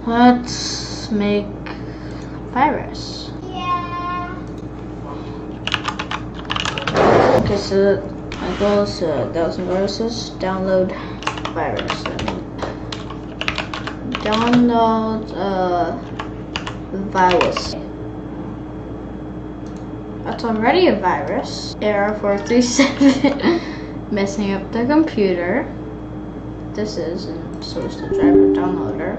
Let's make virus. Yeah. Okay, so my goal is to download viruses. Download virus. Download virus. That's already a virus. Error 437. Messing up the computer. This is source the driver downloader.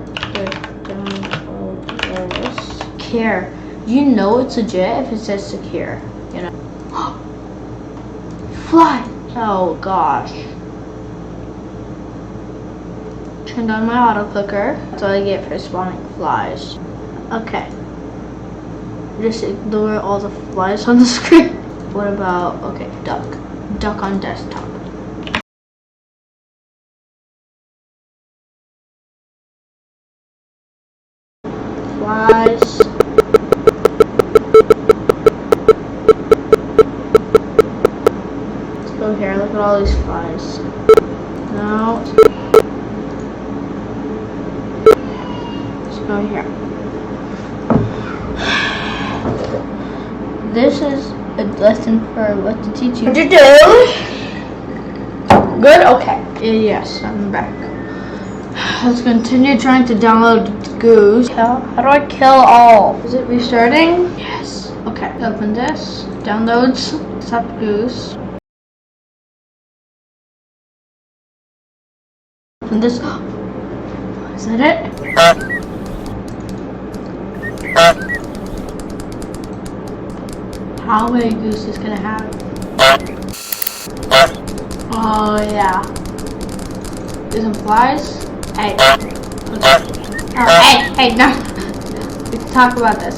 Download virus. Secure. You know it's legit if it says secure. You know. Fly. Oh gosh. Turned on my auto clicker. That's all I get for spawning flies. Okay. Just ignore all the flies on the screen. What about, okay, duck. Duck on desktop. Flies. Let's go here. Look at all these flies. No. Let's go here. This is a lesson for what to teach you to do. Good? Okay. Yes, I'm back. Let's continue trying to download Goose. How do I kill all? Is it restarting? Yes. Okay. Open this. Downloads. Stop Goose. Open this. Is that it? How many Goose is gonna have? Oh yeah. Do some flies? Hey. Oh, hey, no. We can talk about this.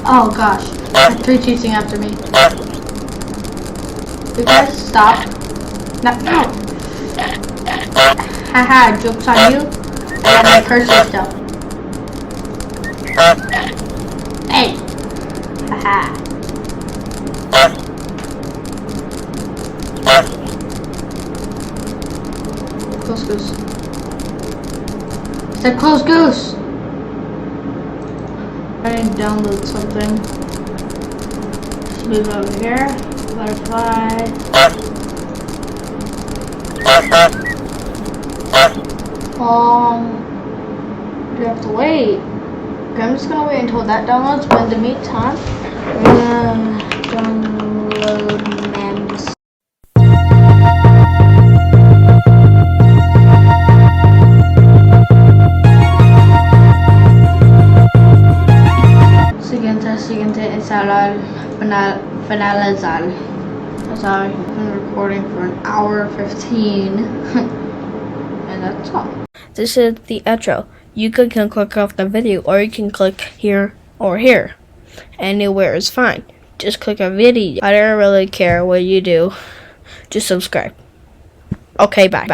Oh gosh. Three chasing after me. You guys stop. No. Haha, joke's on you. I got my cursor still. Hey. Haha. Close Goose. It's a close Goose. I need to download something. Let's move over here. Butterfly. Do you have to wait? Okay, I'm just gonna wait until that downloads. But in the meantime, we're gonna download memes. Siguiente instalar finalizar. That's how I've been recording for an hour 15. And that's all. This is the outro. You can click off the video, or you can click here or here. Anywhere is fine. Just click a video. I don't really care what you do. Just subscribe. Okay, bye.